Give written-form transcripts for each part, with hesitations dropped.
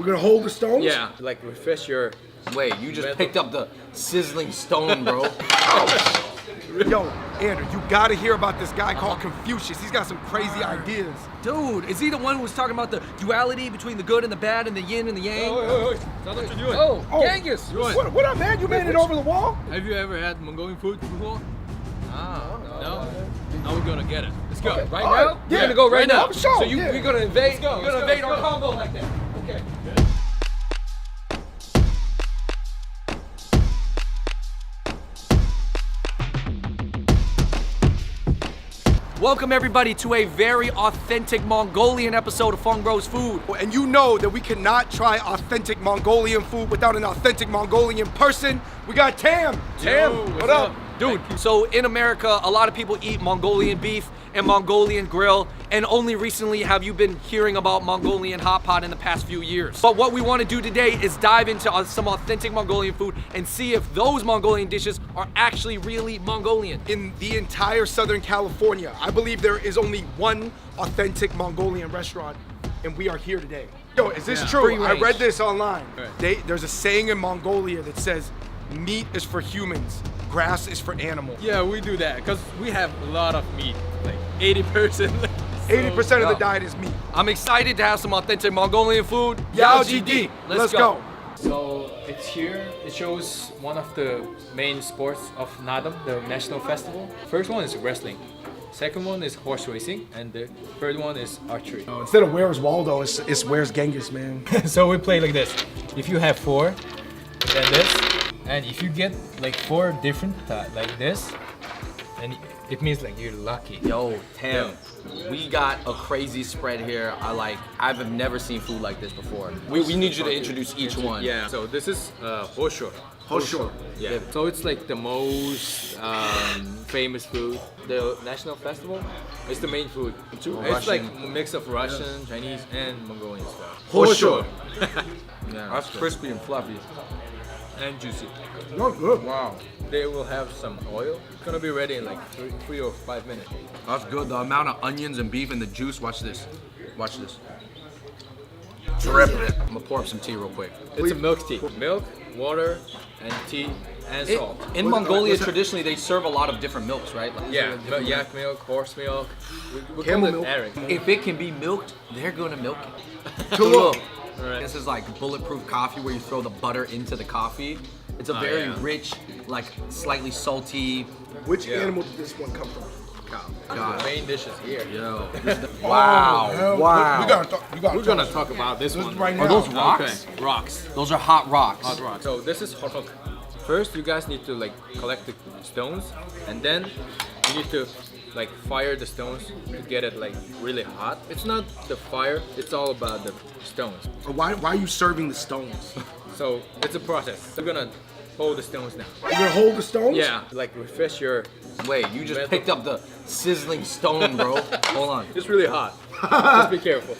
We're gonna hold the stones? Yeah, like refresh your... Wait, you just picked up the sizzling stone, bro. Yo, Andrew, you gotta hear about this guy called Confucius. He's got some crazy ideas. Dude, is he the one who was talking about the duality between the good and the bad and the yin and the yang? Oh, Genghis! What up, man? You made it over the wall? have you ever had Mongolian food before? No? Now we're gonna get it. Let's go. Right All right. now? Yeah. We're gonna go right now. For sure, So you're gonna invade, go, you're gonna let's invade go, our let's go. combo like that. Okay. Welcome everybody to a very authentic Mongolian episode of Fung Food. And you know that we cannot try authentic Mongolian food without an authentic Mongolian person. We got Tam. Tam, what's what up? Dude, so in America, a lot of people eat Mongolian beef and Mongolian grill, and only recently have you been hearing about Mongolian hot pot in the past few years. But what we want to do today is dive into some authentic Mongolian food and see if those Mongolian dishes are actually really Mongolian. In the entire Southern California, I believe there is only one authentic Mongolian restaurant, and we are here today. Yo, is this true? Free I range. read this online. Right. There's a saying in Mongolia that says, meat is for humans, grass is for animals. Yeah, we do that because we have a lot of meat, like 80%. 80% of the diet is meat. I'm excited to have some authentic Mongolian food. Yao GD, let's go. So it's here. It shows one of the main sports of Nadam, the national festival. First one is wrestling. Second one is horse racing, and the third one is archery. Instead of where's Waldo, it's where's Genghis, man. So we play like this. If you have 4, then this, and if you get like 4 different like this, then it means like you're lucky. Yo, Tam, we got a crazy spread here. I've never seen food like this before. We need you to introduce each one. Yeah. So this is Hosho. Hosho. Yeah. So it's like the most famous food. The national festival is the main food. It's like a mix of Russian, Chinese, and Mongolian stuff. Hosho. Yeah. That's crispy and fluffy. And juicy. Not good. Wow. They will have some oil. It's gonna be ready in like 3 or 5 minutes. That's good. The amount of onions and beef and the juice. Watch this. Watch this. Dripping it. I'm gonna pour up some tea real quick. It's a milk tea. Milk, water, and tea, and salt. In Mongolia, traditionally, they serve a lot of different milks, right? Like, Yeah, yak milk, horse milk. We Camel call it milk. Eric. if it can be milked, they're gonna milk it. Tulum. Alright. This is like bulletproof coffee where you throw the butter into the coffee. It's a very yeah. rich, like slightly salty. Which Yeah. animal did this one come from? The God. main dish is here. Yo. Wow. Hell, Wow. We gotta We're gonna talk about this one right now. Are those rocks? Okay, rocks. Those are hot rocks. Hot rocks. So this is hot rock. First, you guys need to like collect the stones, and then you need to like fire the stones to get it like really hot. It's not the fire; it's all about the stones. Why are you serving the stones? So it's a process. We're gonna hold the stones now. You're gonna hold the stones? Yeah, like refresh your. Wait, you just picked up the sizzling stone, bro. Hold on. It's really hot. Just be careful.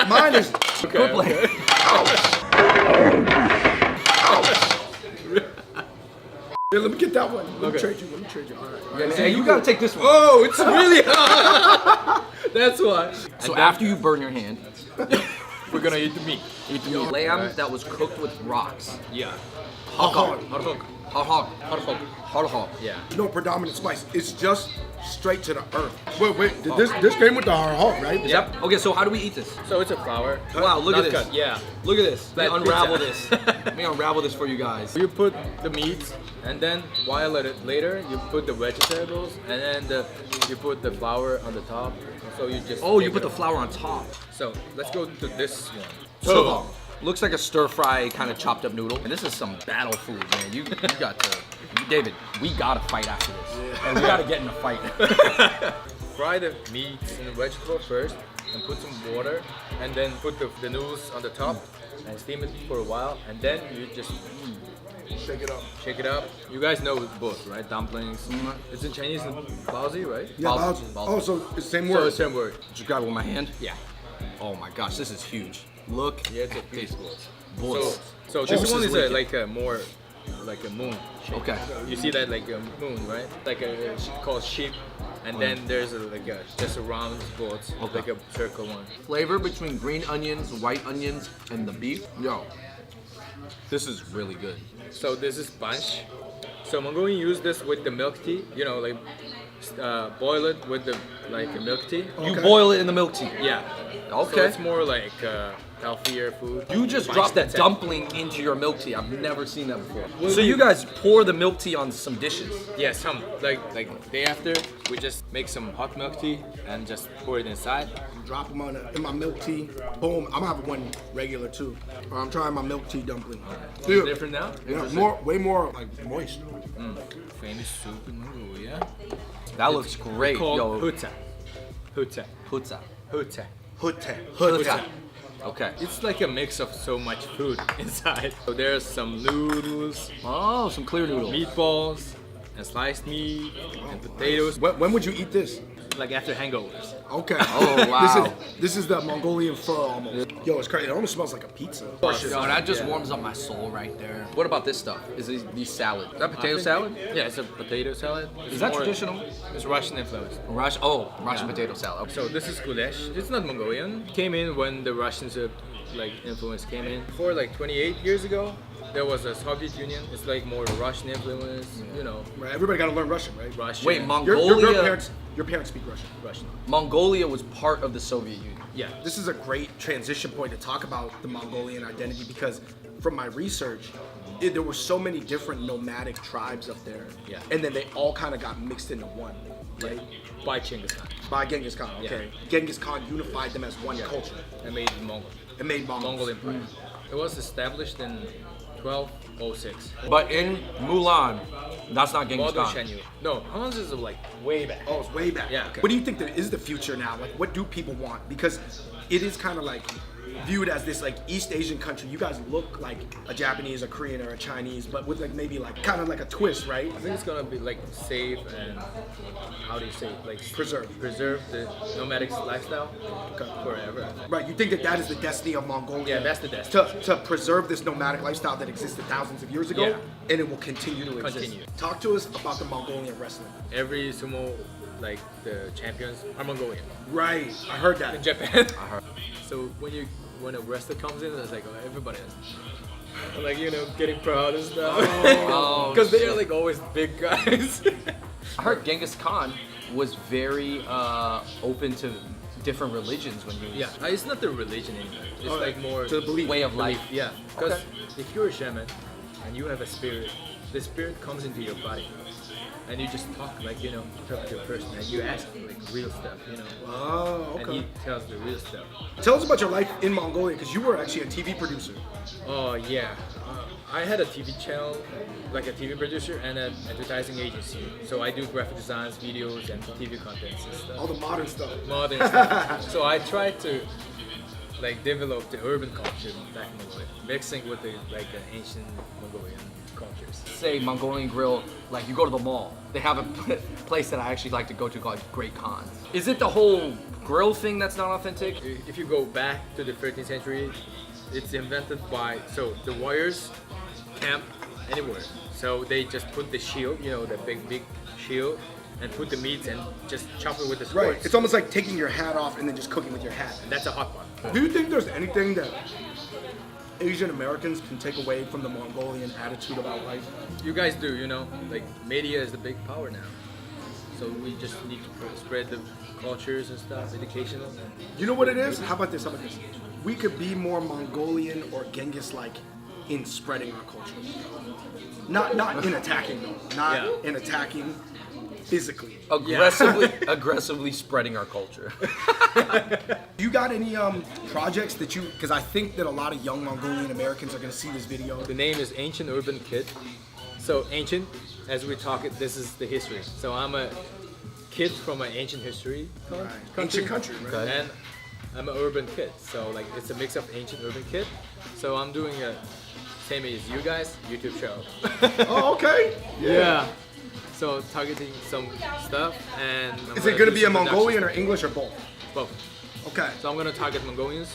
Mine is. Okay. okay. Here, let me get that one. Let me Okay. trade you. All right. Hey, you gotta take this one. Oh, it's really hot. That's why. So after you burn your hand, We're gonna eat the meat. eat the meat. Lamb that was cooked with rocks. Yeah. Hot hog. Hot dog. Hot hog. Hot dog. Hot hog. Yeah. No predominant spice. It's just straight to the earth. Wait. This came with the hog, right? Yep. Okay, so how do we eat this? So it's a flour. Wow, look Not at this. cut, yeah. Look at this. Let me Like unravel pizza. this. Let me unravel this for you guys. You put the meat, and then while later you put the vegetables, and then you put the flour on the top. So you just. Oh, you take put it the flour on top. So let's go to this one. So looks like a stir fry kind of chopped up noodle. And this is some battle food, man. You got to, David. We gotta fight after this. And we gotta get in a fight. Fry the meat and the vegetable first, and put some water, and then put the noodles on the top, and steam it for a while, and then you just Shake it up. shake it up. You guys know both, right? Dumplings. It's in Chinese, baozi, right? Yeah, Balls. balls. Balls. Oh, so it's the same So word. the same word. Just grab it with my hand. Yeah. Oh my gosh, this is huge. Look. Yeah, it's a at huge this. bowl. Bullets. So this Juice one is is leaking. like a more like a moon shape. Okay. You see that like a moon, right? Like called sheep And then there's just a round board, like a circle one. Flavor between green onions, white onions, and the beef. Yo, this is really good. So this is bunch. So Mongolian use this with the milk tea. You know, like boil it with the milk tea. You boil it in the milk tea. Yeah. Okay. So it's more like healthier food. You just Bunch dropped that that's it. dumpling into your milk tea. I've never seen that before. So you guys pour the milk tea on some dishes. Yeah, some like day after we just make some hot milk tea and just pour it inside. Drop them in my milk tea. Boom. I'm gonna have one regular too. I'm trying my milk tea dumpling. It's different now. Yeah, way more like moist. Famous soup in Mongolia. That looks great. Called Yo, huta. Hutsa. Huta. Hutta. Okay. It's like a mix of so much food inside. So there's some noodles, Oh, some clear noodles. meatballs, and sliced meat, and potatoes. When would you eat this? Like after hangovers. Okay. Oh, wow. This is the Mongolian pho almost. Yo, it's crazy. It almost smells like a pizza. Yo, that just warms up my soul right there. What about this stuff? Is these salad? Is that potato salad? Yeah, it's a potato salad. Is that traditional? It's Russian influence. Russian potato salad. So this is goulash. It's not Mongolian. It came in when the Russians influence came in. Before 28 years ago, there was a Soviet Union. It's like more Russian influence, you know. Right. Everybody gotta learn Russian, right? Russian. Wait, Your Mongolia. parents speak Russian. Russian. Mongolia was part of the Soviet Union. Yeah. This is a great transition point to talk about the Mongolian identity because from my research, there were so many different nomadic tribes up there. Yeah. And then they all kind of got mixed into one, right? By Genghis Khan. By Genghis Khan, okay. Genghis Khan unified them as one culture. And made it Mongol. It made Mongols. Mongol Empire. It was established in 1206. But in Mulan, that's not Genghis Mordor Khan. Shenyu. No, Hans is way back. Oh, it's way back. Yeah. Okay. What do you think there is the future now? Like, what do people want? Because it is kind of viewed as this East Asian country. You guys look like a Japanese, a Korean, or a Chinese, but with maybe kind of a twist, right? I think it's gonna be safe and how do you say it? Preserve the nomadic lifestyle forever. Right. You think that is the destiny of Mongolia? Yeah, that's the destiny. To preserve this nomadic lifestyle that existed thousands of years ago, Yeah. and it will continue to exist. Continue. Talk to us about the Mongolian wrestling. Every sumo, the champions are Mongolian. Right. I heard that. In Japan. So when a wrestler comes in, it's everybody is getting proud and stuff. Because they are always big guys. I heard Genghis Khan was very open to different religions when he was Yeah, it's not the religion anymore. It's more to the belief. way of life. Yeah, because Okay. if you're a shaman and you have a spirit, the spirit comes into your body. And you just talk talk to a person and you ask real stuff, Oh, And okay. he tells the real stuff. Tell us about your life in Mongolia, because you were actually a TV producer. Oh yeah, I had a TV channel, a TV producer and an advertising agency. So I do graphic designs, videos, and TV contents and stuff. All the modern stuff. Modern stuff. So I tried to develop the urban culture back in Mongolia, mixing with the ancient Mongolian cultures. Say Mongolian grill, you go to the mall. They have a place that I actually like to go to called Great Khan. Is it the whole grill thing that's not authentic? If you go back to the 13th century, it's invented by the warriors camp anywhere. So they just put the shield, the big shield, and put the meats and just chop it with the swords. Right. It's almost like taking your hat off and then just cooking with your hat. And that's a hot pot. Do you think there's anything that Asian Americans can take away from the Mongolian attitude about life? You guys do, media is the big power now. So we just need to spread the cultures and stuff, educational. You know what it is? How about this? We could be more Mongolian or Genghis-like in spreading our culture. Not in attacking though. Not in attacking physically. Aggressively spreading our culture. You got any projects that because I think that a lot of young Mongolian Americans are gonna see this video. The name is Ancient Urban Kid. So ancient, as we talk it, this is the history. So I'm a kid from an ancient history country. Ancient country, right? Okay. And I'm an urban kid. So it's a mix of ancient urban kid. So I'm doing a same as you guys, YouTube show. Oh, okay. Yeah. So targeting some stuff and Is it gonna be a Mongolian or English or both? both? Okay. So I'm gonna target Mongolians,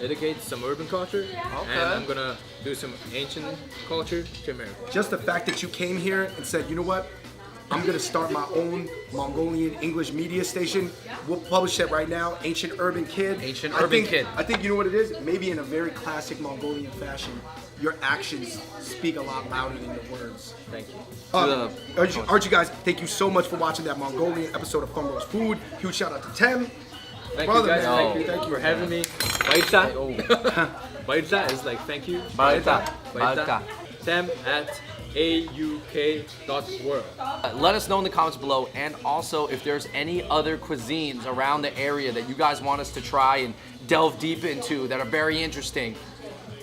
educate some urban culture, and I'm gonna do some ancient culture to America. Just the fact that you came here and said, you know what? I'm gonna start my own Mongolian English media station. We'll publish it right now. Ancient Urban Kid. Ancient I Urban think, Kid. I think you know what it is. Maybe in a very classic Mongolian fashion, your actions speak a lot louder than your words. Thank you. Aren't you guys? Thank you so much for watching that Mongolian episode of Fung Food. Huge shout out to Tem. Thank Brother, you guys. man. Thank you for having me. Baita. Baita is like thank you. Baita. Baita. Tem at auk.world. Let us know in the comments below, and also if there's any other cuisines around the area that you guys want us to try and delve deep into that are very interesting.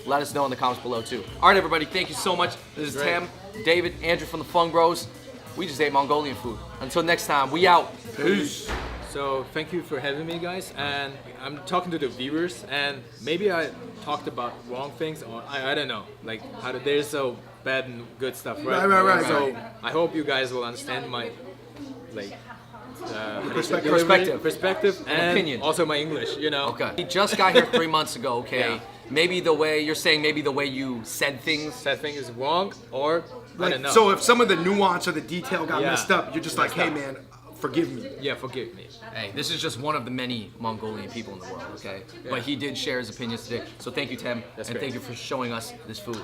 Let us know in the comments below too. All right, everybody, thank you so much. This is Great. Tam, David, Andrew from the Fung Bros. We just ate Mongolian food. Until next time, we out. Peace. So thank you for having me, guys. And I'm talking to the viewers, and maybe I talked about wrong things, or I don't know, like how there's so bad and good stuff, right? Right. So I hope you guys will understand my like Perspective. and opinion. also my English. You know. Okay. He just got here 3 months ago, okay? Yeah. Maybe the way you're saying, maybe the way you said things. That thing is wrong, or I don't know. So if some of the nuance or the detail got Yeah. messed up, you're just like, Messed hey up. man, forgive me. yeah, forgive me. Hey, this is just one of the many Mongolian people in the world, okay? But he did share his opinions today. So thank you, Tem, and great. thank you for showing us this food.